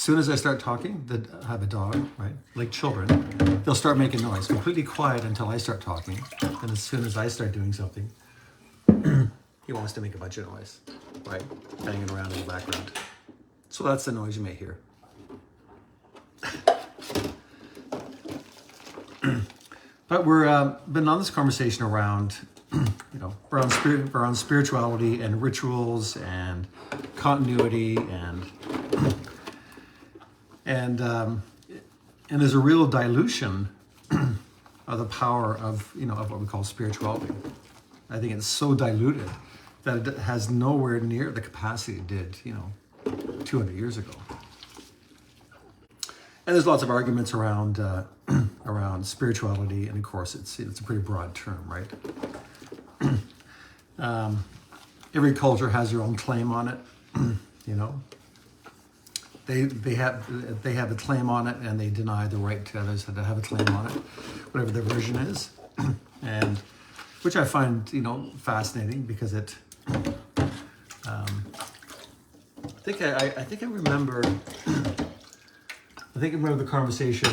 soon as I start talking, I have a dog, right? Like children, they'll start making noise, completely quiet until I start talking. And as soon as I start doing something, he wants to make a bunch of noise, right? Banging around in the background. So that's the noise you may hear. But we're been on this conversation around, around spirituality and rituals and continuity and there's a real dilution of the power of what we call spirituality. I think it's so diluted that it has nowhere near the capacity it did, 200 years ago. And there's lots of arguments around around spirituality, and of course it's a pretty broad term, right? Every culture has their own claim on it, They have a claim on it, and they deny the right to others to have a claim on it, whatever their version is, and which I find fascinating because it. I think I remember. I think I remember the conversation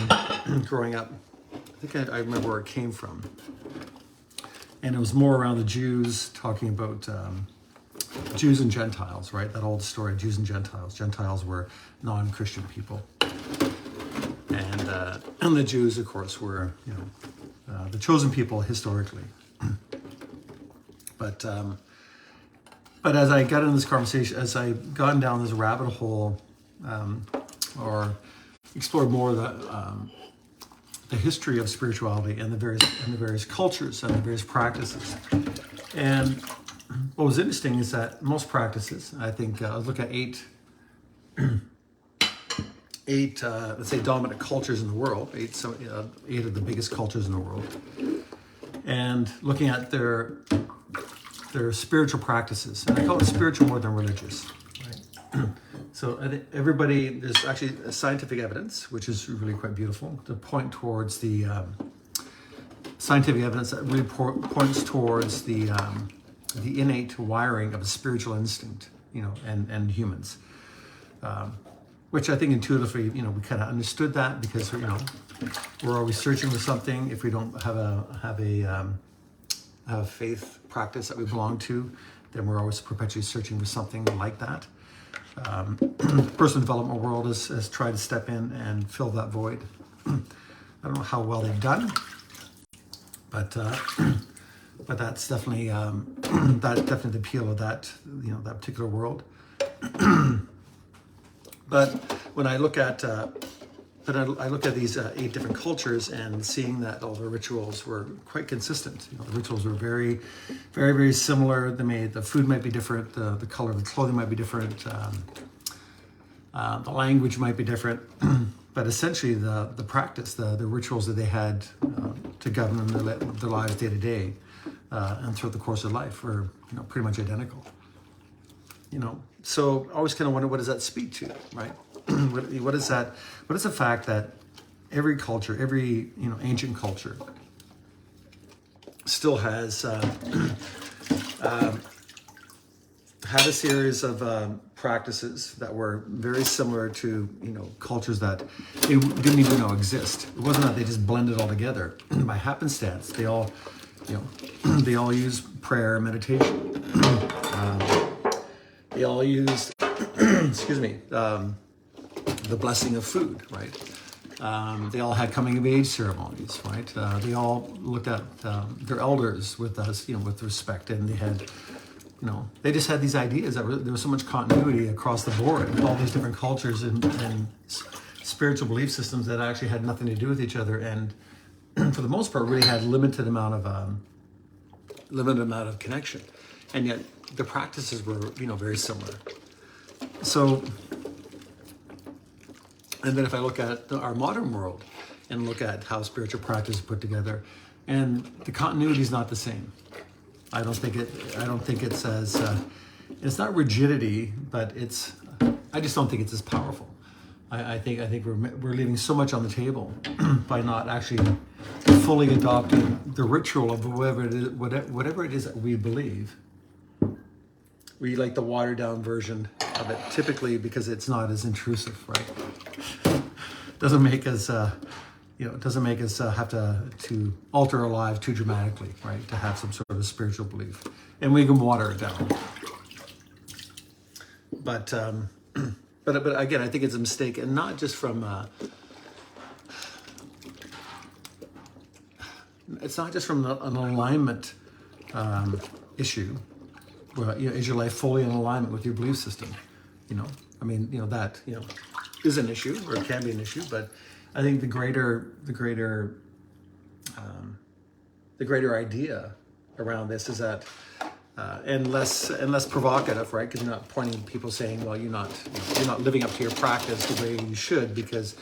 growing up. I think I remember where it came from, and it was more around the Jews, talking about Jews and Gentiles, right? That old story, Jews and Gentiles. Gentiles were non-Christian people, and the Jews, of course, were the chosen people historically. But as I got into this conversation, as I gone down this rabbit hole, or explored more of the history of spirituality and the various cultures and the various practices, and what was interesting is that most practices, I think, I look at eight, let's say, dominant cultures in the world, eight of the biggest cultures in the world, and looking at their spiritual practices, and I call it spiritual more than religious, right? So I think there's actually scientific evidence, which is really quite beautiful, to point towards the scientific evidence that really points towards the innate wiring of a spiritual instinct, and humans, which I think intuitively, we kind of understood that because we're always searching for something. If we don't have a faith practice that we belong to, then we're always perpetually searching for something like that. Personal development world has tried to step in and fill that void. I don't know how well they've done, but that's definitely the appeal of that that particular world. But when I look at these 8 different cultures and seeing that all the rituals were quite consistent. The rituals were very, very, very similar. The food might be different, the color of the clothing might be different, the language might be different, but essentially the practice, the rituals that they had to govern their lives day to day and throughout the course of life were pretty much identical. So I always kind of wonder, what does that speak to, right? What is that? What is the fact that every culture, every ancient culture, still has had a series of practices that were very similar to cultures that they didn't even know exist. It wasn't that they just blended all together by happenstance. They all they all use prayer, meditation. They all used the blessing of food, right? They all had coming of age ceremonies, right? They all looked at their elders with with respect, and they had, they just had these ideas that there was so much continuity across the board, all these different cultures and spiritual belief systems that actually had nothing to do with each other, and for the most part, really had limited amount of connection, and yet the practices were very similar. So. And then if I look at our modern world and look at how spiritual practice is put together, and the continuity is not the same. I don't think it's as it's not rigidity, but I just don't think it's as powerful. I think we're leaving so much on the table by not actually fully adopting the ritual of whatever it is that we believe. We like the watered down version of it, typically because it's not as intrusive, right? Doesn't make us, it doesn't make us have to alter our lives too dramatically, right? To have some sort of spiritual belief, and we can water it down. But again, I think it's a mistake, and not just from. It's not just from an alignment issue. Well, is your life fully in alignment with your belief system? That is an issue, or it can be an issue. But I think the greater idea around this is that, and less provocative, right? Because you're not pointing people saying, well, you're not living up to your practice the way you should, because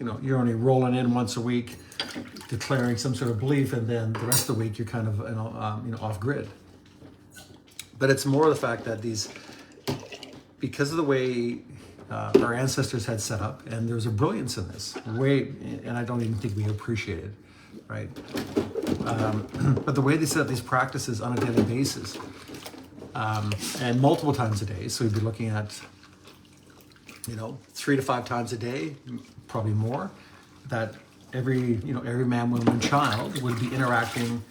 you're only rolling in once a week, declaring some sort of belief, and then the rest of the week you're kind of off grid. But it's more the fact that because of the way our ancestors had set up, and there's a brilliance in this and I don't even think we appreciate it, right? But the way they set up these practices on a daily basis, and multiple times a day, so we'd be looking at 3 to 5 times a day, probably more, that every man, woman, and child would be interacting,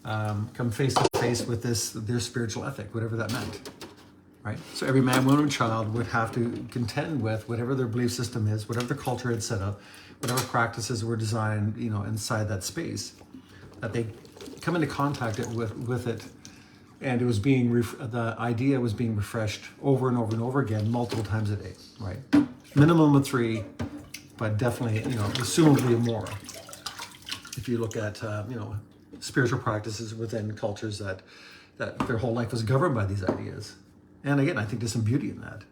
come face to face with their spiritual ethic, whatever that meant, right? So every man, woman, and child would have to contend with whatever their belief system is, whatever the culture had set up, whatever practices were designed, inside that space, that they come into contact with it, and it was the idea was being refreshed over and over and over again, multiple times a day, right? Minimum of 3, but definitely, assumably more. If you look at, spiritual practices within cultures that their whole life was governed by these ideas. And again, I think there's some beauty in that.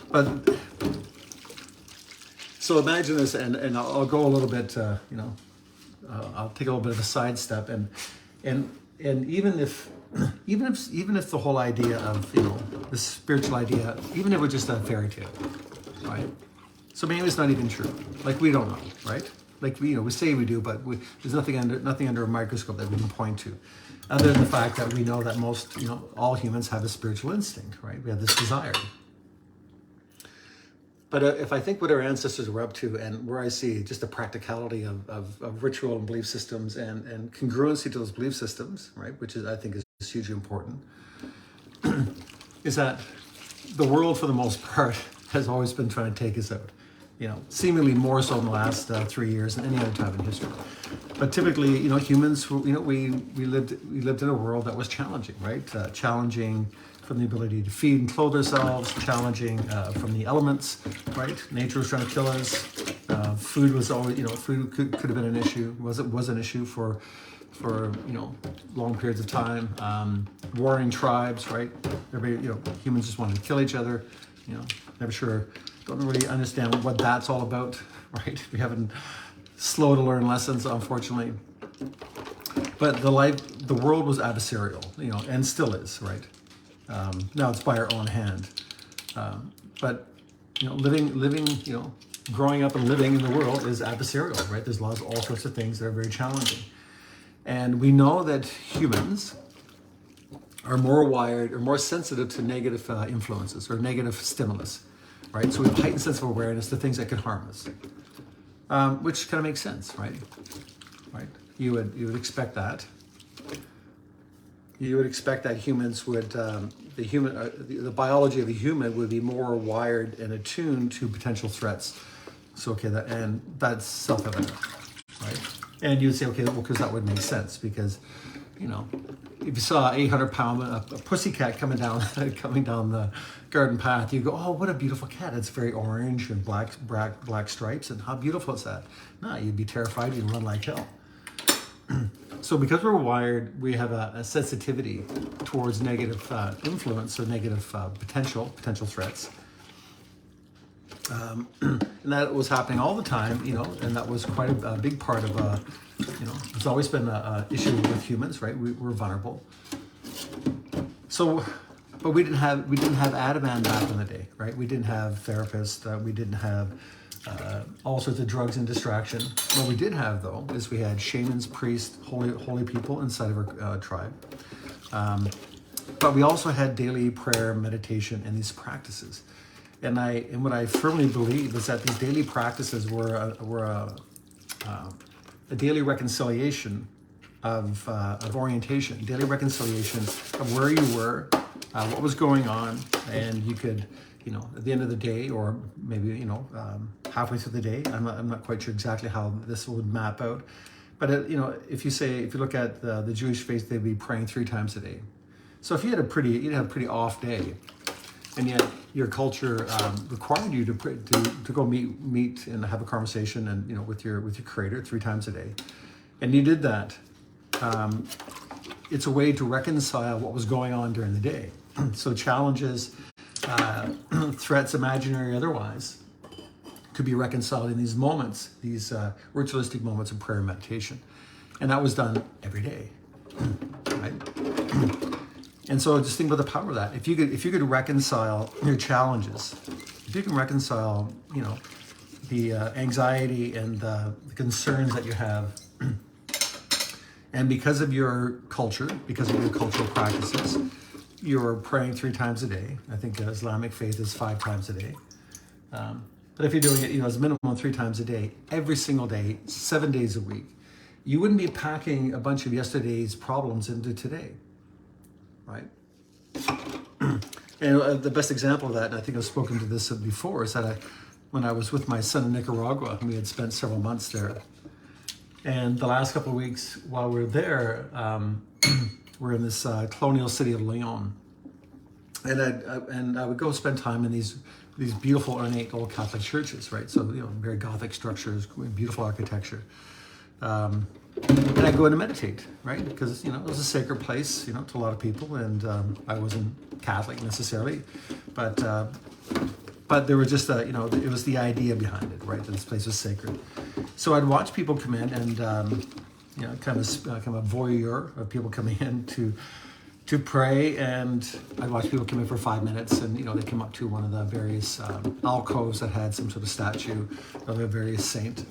But, so imagine this, and I'll go a little bit, I'll take a little bit of a sidestep, and even if the whole idea of, the spiritual idea, even if it was just a fairy tale, right? So maybe it's not even true. Like, we don't know, right? Like, we say we do, but there's nothing under a microscope that we can point to, other than the fact that we know that all humans have a spiritual instinct, right? We have this desire. But if I think what our ancestors were up to, and where I see just the practicality of ritual and belief systems, and congruency to those belief systems, right, which I think is hugely important, is that the world, for the most part, has always been trying to take us out. Seemingly more so in the last 3 years than any other time in history. But typically, humans, we lived in a world that was challenging, right? Challenging from the ability to feed and clothe ourselves, challenging from the elements, right? Nature was trying to kill us. Food was always, food could have been an issue. Was an issue for long periods of time. Warring tribes, right? Everybody, humans just wanted to kill each other. Don't really understand what that's all about, right? We haven't slow to learn lessons, unfortunately. But the world was adversarial, and still is, right? Now it's by our own hand. But growing up and living in the world is adversarial, right? There's all sorts of things that are very challenging. And we know that humans are more wired or more sensitive to negative influences or negative stimulus, right? So we have a heightened sense of awareness to things that can harm us, which kind of makes sense, right? Right? You would expect that. You would expect that humans would, the biology of a human would be more wired and attuned to potential threats. So that's self-evident, right? And you'd say, okay, well, because that would make sense, because, if you saw an 800-pound a pussycat coming down the garden path, you go, oh, what a beautiful cat! It's very orange and black stripes, and how beautiful is that? No, you'd be terrified. You'd run like hell. So because we're wired, we have a sensitivity towards negative influence or negative potential threats. And that was happening all the time, and that was quite a big part of, it's always been an issue with humans, right? We're vulnerable. So, but we didn't have Ativan back in the day, right? We didn't have therapists. We didn't have all sorts of drugs and distraction. What we did have, though, is we had shamans, priests, holy people inside of our tribe. But we also had daily prayer, meditation, and these practices. And what I firmly believe is that these daily practices were a daily reconciliation of orientation, daily reconciliation of where you were, what was going on, and you could, at the end of the day, or maybe halfway through the day. I'm not quite sure exactly how this would map out, but if you look at the Jewish faith, they'd be praying 3 times a day. So if you'd have a pretty off day, and yet your culture required you to go meet and have a conversation and with your Creator 3 times a day, and you did that. It's a way to reconcile what was going on during the day. So challenges, threats, imaginary, otherwise, could be reconciled in these moments, these ritualistic moments of prayer and meditation, and that was done every day, right? And so just think about the power of that. If you could reconcile your challenges, if you can reconcile, the anxiety and the concerns that you have, and because of your culture, because of your cultural practices, you're praying 3 times a day. I think Islamic faith is 5 times a day. But if you're doing it, as a minimum 3 times a day, every single day, 7 days a week, you wouldn't be packing a bunch of yesterday's problems into today. Right? And the best example of that, and I think I've spoken to this before, is that when I was with my son in Nicaragua, we had spent several months there. And the last couple of weeks while we were there, we're in this colonial city of Leon. And I would go spend time in these beautiful ornate old Catholic churches, right? So, very Gothic structures, beautiful architecture. And I go in and meditate, right? Because, it was a sacred place, to a lot of people, and I wasn't Catholic necessarily, but there was just it was the idea behind it, right? That this place was sacred. So I'd watch people come in and, kind of a voyeur of people coming in to pray, and I'd watch people come in for 5 minutes, and, they come up to one of the various alcoves that had some sort of statue of a various saint.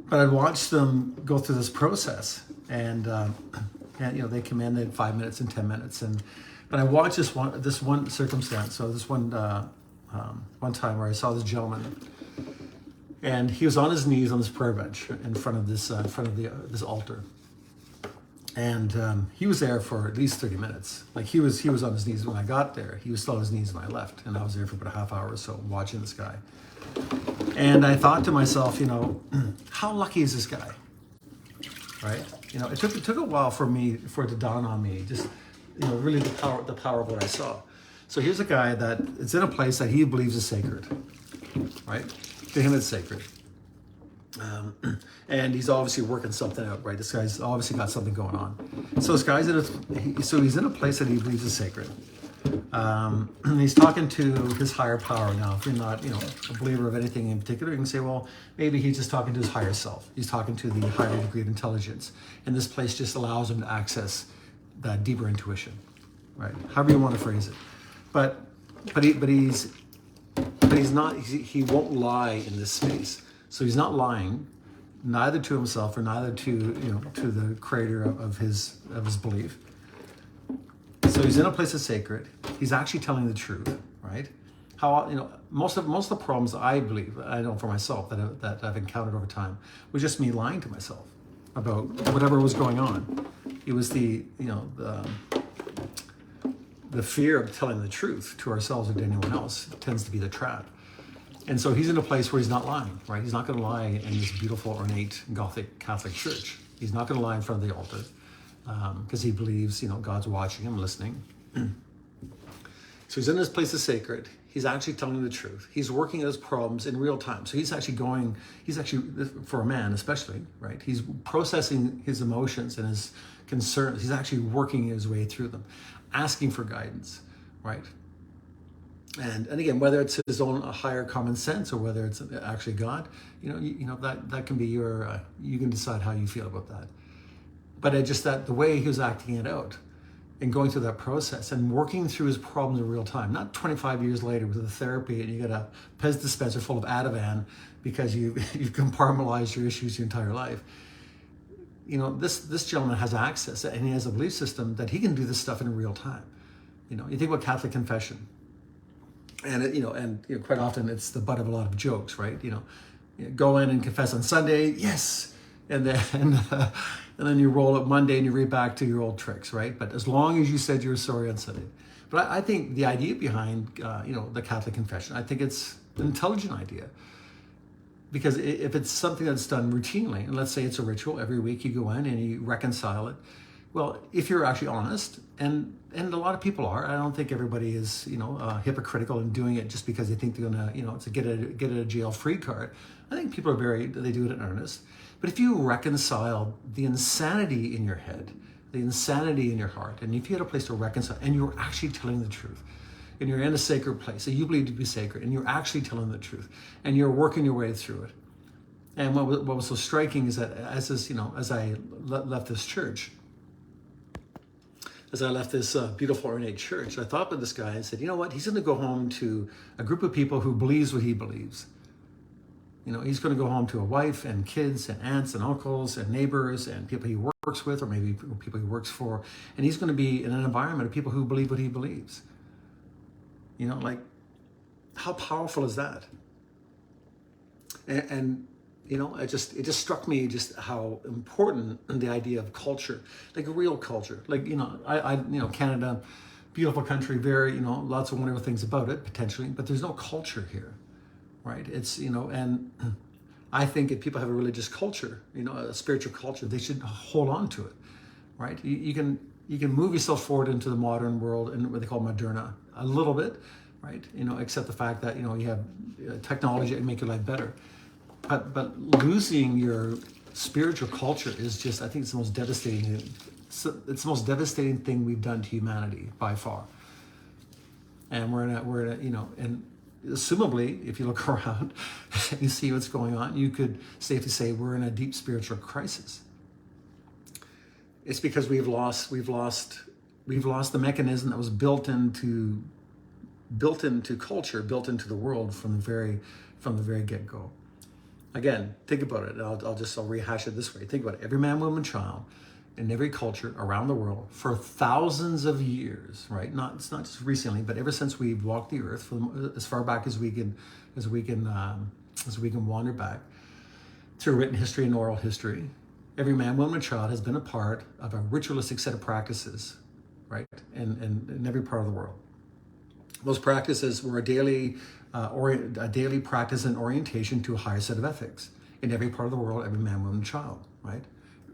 But I'd watch them go through this process, and they come in, they had 5 minutes and 10 minutes, but I watched this one circumstance. So this one time where I saw this gentleman, and he was on his knees on this prayer bench in front of this altar, and he was there for at least 30 minutes. Like he was on his knees when I got there. He was still on his knees when I left, and I was there for about a half hour or so watching this guy. And I thought to myself, how lucky is this guy, right? It took a while for it to dawn on me, just, really the power of what I saw. So here's a guy that is in a place that he believes is sacred, right? To him, it's sacred. And he's obviously working something out, right? This guy's obviously got something going on. So this guy's he's in a place that he believes is sacred. And he's talking to his higher power. Now, if you're not, a believer of anything in particular, you can say, well, maybe he's just talking to his higher self. He's talking to the higher degree of intelligence. And this place just allows him to access that deeper intuition, right? However you want to phrase it. But he won't lie in this space. So he's not lying, neither to himself or neither to the creator of his belief. So he's in a place that's sacred. He's actually telling the truth, right? How most of the problems I believe, I know for myself that I've encountered over time, was just me lying to myself about whatever was going on. It was the fear of telling the truth to ourselves or to anyone else tends to be the trap. And so he's in a place where he's not lying, right? He's not going to lie in this beautiful, ornate, Gothic Catholic church. He's not going to lie in front of the altar because he believes, God's watching him, listening. So he's in this place that's sacred. He's actually telling the truth. He's working at his problems in real time. So he's actually, for a man especially, right? He's processing his emotions and his concerns. He's actually working his way through them, asking for guidance, right? And again, whether it's his own higher common sense or whether it's actually God, that can be you can decide how you feel about that. But just that the way he was acting it out and going through that process and working through his problems in real time, not 25 years later with the therapy and you got a Pez dispenser full of Ativan because you've compartmentalized your issues your entire life. this gentleman has access, and he has a belief system that he can do this stuff in real time. You think about Catholic confession, and quite often it's the butt of a lot of jokes, right? Go in and confess on Sunday, yes, and then and then you roll up Monday and you read back to your old tricks, right? But as long as you said you were sorry on Sunday. But I think the idea behind the Catholic confession, I think it's an intelligent idea. Because if it's something that's done routinely, and let's say it's a ritual, every week you go in and you reconcile it, well, if you're actually honest, and a lot of people are, I don't think everybody is, hypocritical in doing it just because they think they're gonna, to get a jail free card. I think people are they do it in earnest. But if you reconcile the insanity in your head, the insanity in your heart, and if you had a place to reconcile, and you're actually telling the truth, and you're in a sacred place that you believe to be sacred, and you're actually telling the truth, and you're working your way through it. And what was so striking is that as I left this church, as I left this beautiful ornate church, I thought about this guy and said, you know what? He's going to go home to a group of people who believes what he believes. He's going to go home to a wife and kids and aunts and uncles and neighbors and people he works with, or maybe people he works for, and he's going to be in an environment of people who believe what he believes. How powerful is that? And it just struck me just how important the idea of culture, like a real culture, Canada, beautiful country, very, lots of wonderful things about it potentially, but there's no culture here, right? It's, and I think if people have a religious culture, a spiritual culture, they should hold on to it, right? You can move yourself forward into the modern world and what they call moderna a little bit, right? Except the fact that, you have technology that make your life better. But losing your spiritual culture is just, I think it's the most devastating. It's the most devastating thing we've done to humanity by far. And we're in a, and assumably, if you look around and you see what's going on, you could safely say we're in a deep spiritual crisis. It's because we've lost the mechanism that was built into culture, built into the world from the very get-go. Again, think about it. I'll rehash it this way. Think about it. Every man, woman, child, in every culture around the world for thousands of years, right? It's not just recently, but ever since we've walked the earth, from as far back as we can wander back through written history and oral history. Every man, woman, and child has been a part of a ritualistic set of practices, right? In every part of the world. Those practices were a daily practice and orientation to a higher set of ethics in every part of the world, every man, woman, and child, right?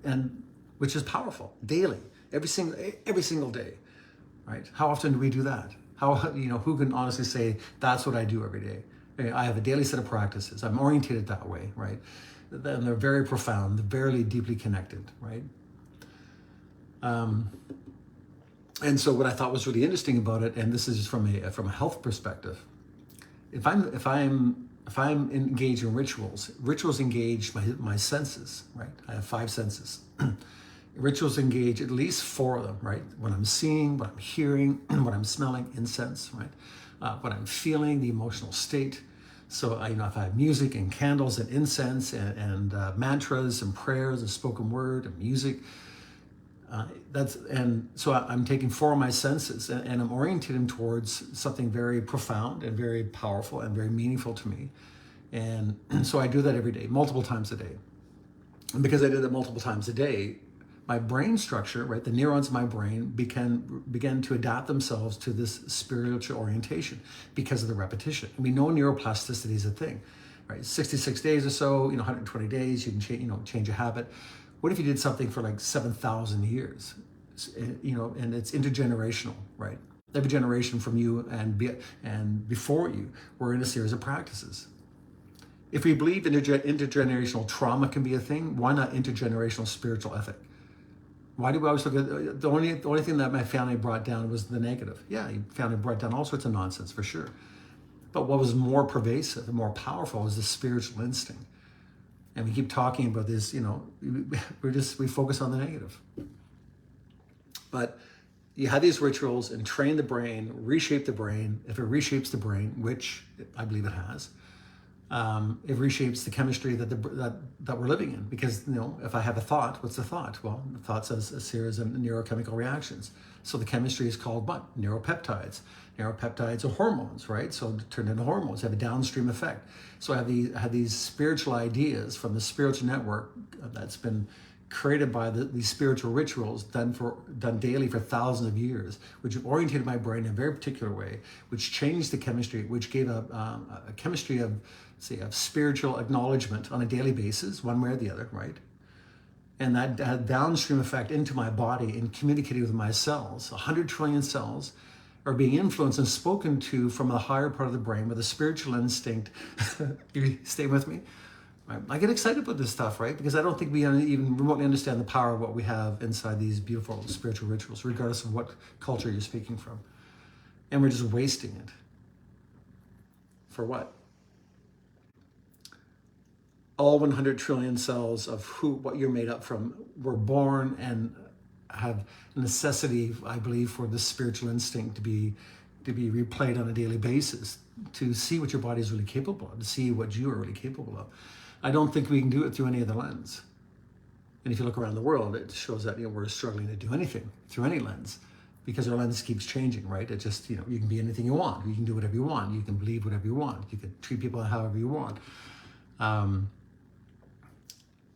And which is powerful, daily, every single day, right? How often do we do that? Who can honestly say that's what I do every day? I have a daily set of practices. I'm orientated that way, right? And they're very profound, they're very deeply connected, right? And so what I thought was really interesting about it, and this is just from a health perspective, if I'm engaged in rituals engage my senses, right? I have 5 senses. Rituals engage at least 4 of them, right? What I'm seeing, what I'm hearing, what I'm smelling, incense, right? What I'm feeling, the emotional state. So if I have music and candles and incense and mantras and prayers and spoken word and music, so I'm taking 4 of my senses and I'm orienting them towards something very profound and very powerful and very meaningful to me. And so I do that every day, multiple times a day. And because I did it multiple times a day, my brain structure, right, the neurons in my brain began to adapt themselves to this spiritual orientation because of the repetition. We know neuroplasticity is a thing, right? 66 days or so, 120 days, you can change a habit. What if you did something for like 7,000 years? And it's intergenerational, right? Every generation from you and before you were in a series of practices. If we believe intergenerational trauma can be a thing, why not intergenerational spiritual ethic? Why do we always look at the only thing that my family brought down was the negative? Yeah, family brought down all sorts of nonsense for sure. But what was more pervasive and more powerful is the spiritual instinct. And we keep talking about this, we focus on the negative. But you have these rituals and train the brain, reshape the brain. If it reshapes the brain, which I believe it has, It reshapes the chemistry that we're living in. Because, if I have a thought, what's a thought? Well, the thought's a series of neurochemical reactions. So the chemistry is called what? Neuropeptides. Neuropeptides are hormones, right? So turn into hormones, have a downstream effect. So I have these spiritual ideas from the spiritual network that's been created by these spiritual rituals done daily for thousands of years, which have oriented my brain in a very particular way, which changed the chemistry, which gave a chemistry of spiritual acknowledgement on a daily basis, one way or the other, right? And that had downstream effect into my body and communicating with my cells. 100 trillion cells are being influenced and spoken to from the higher part of the brain with a spiritual instinct. You stay with me? Right? I get excited about this stuff, right? Because I don't think we even remotely understand the power of what we have inside these beautiful spiritual rituals, regardless of what culture you're speaking from. And we're just wasting it. For what? All 100 trillion cells of what you're made up from were born and have a necessity, I believe, for the spiritual instinct to be replayed on a daily basis, to see what your body is really capable of, to see what you are really capable of. I don't think we can do it through any other lens. And if you look around the world, it shows that we're struggling to do anything through any lens, because our lens keeps changing, right? It just, you can be anything you want. You can do whatever you want. You can believe whatever you want. You can treat people however you want.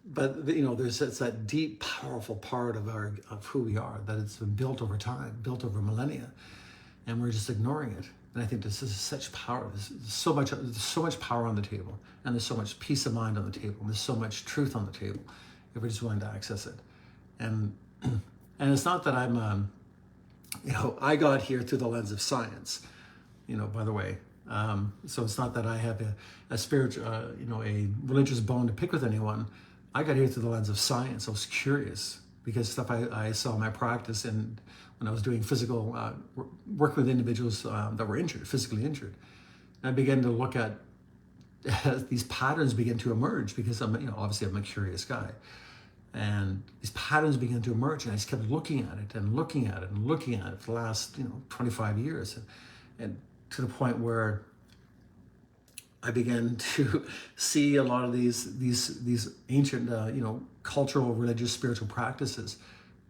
But there's that deep, powerful part of who we are, that it's been built over time, built over millennia, and we're just ignoring it. And I think this is such power. There's so much power on the table, and there's so much peace of mind on the table, and there's so much truth on the table if we're just willing to access it. And it's not that I'm, I got here through the lens of science, by the way. So it's not that I have a spiritual, a religious bone to pick with anyone. I got here through the lens of science. I was curious because stuff I saw in my practice, and when I was doing physical work with individuals that were injured, physically injured, and I began to look at these patterns begin to emerge, because obviously I'm a curious guy, and these patterns began to emerge, and I just kept looking at it and looking at it and looking at it for the last 25 years, and to the point where I began to see a lot of these ancient, cultural, religious, spiritual practices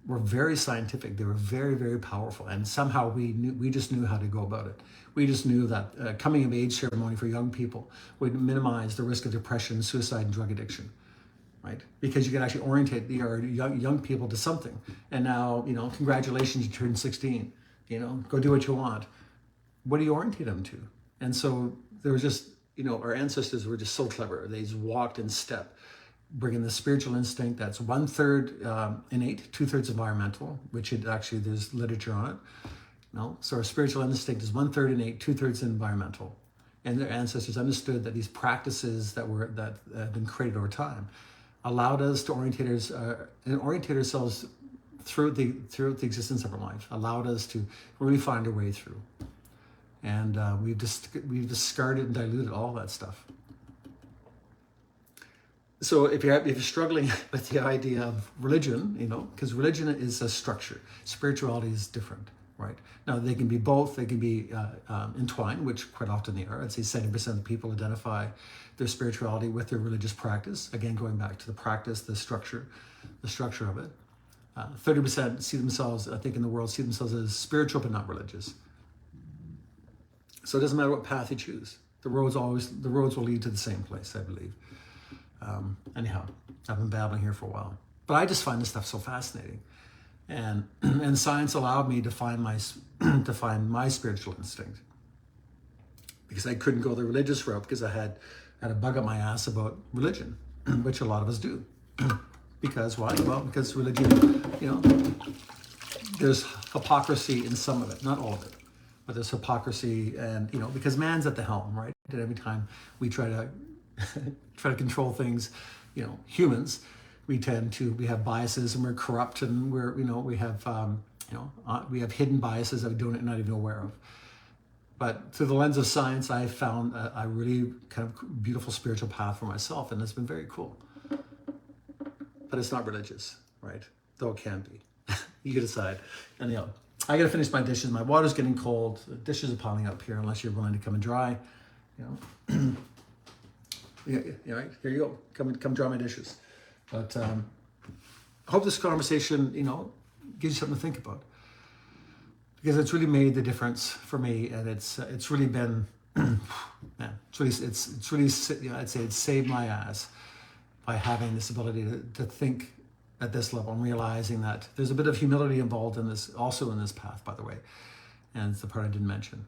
were very scientific. They were very, very powerful, and somehow we just knew how to go about it. We just knew that coming of age ceremony for young people would minimize the risk of depression, suicide, and drug addiction, right? Because you can actually orientate your young people to something. And now, congratulations, you turned 16. Go do what you want. What do you orientate them to? And so there was just, our ancestors were just so clever. They just walked in step, bringing the spiritual instinct that's 1/3 innate, 2/3 environmental, which there's literature on it. So our spiritual instinct is 1/3 innate, 2/3 environmental. And their ancestors understood that these practices that have been created over time allowed us to orientate ourselves through the existence of our life, allowed us to really find our way through. And we've discarded and diluted all that stuff. So if you're struggling with the idea of religion, because religion is a structure, spirituality is different, right? Now they can be both. They can be entwined, which quite often they are. I'd say 70% of people identify their spirituality with their religious practice. Again, going back to the practice, the structure of it. 30% see themselves, I think, in the world see themselves as spiritual but not religious. So it doesn't matter what path you choose. The roads will lead to the same place, I believe. Anyhow, I've been babbling here for a while, but I just find this stuff so fascinating, and science allowed me to find my spiritual instinct, because I couldn't go the religious route, because I had a bug up my ass about religion, which a lot of us do. Because why? Well, because religion, there's hypocrisy in some of it, not all of it. But there's hypocrisy, and because man's at the helm, right? And every time we try to control things, humans, we have biases, and we're corrupt, and we have hidden biases that we don't not even aware of. But through the lens of science, I found a really kind of beautiful spiritual path for myself, and it's been very cool. But it's not religious, right? Though it can be. You can decide. Anyhow, I got to finish my dishes. My water's getting cold. The dishes are piling up here unless you're willing to come and dry. Yeah, right? Here you go. Come dry my dishes. But I hope this conversation, gives you something to think about, because it's really made the difference for me, and it's really been, man, it's really I'd say it's saved my ass by having this ability to think at this level and realizing that there's a bit of humility involved in this, also in this path, by the way, and it's the part I didn't mention.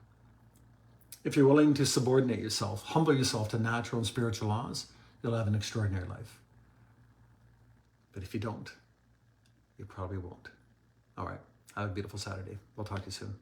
If you're willing to subordinate yourself, humble yourself to natural and spiritual laws, you'll have an extraordinary life. But if you don't, you probably won't. All right. Have a beautiful Saturday. We'll talk to you soon.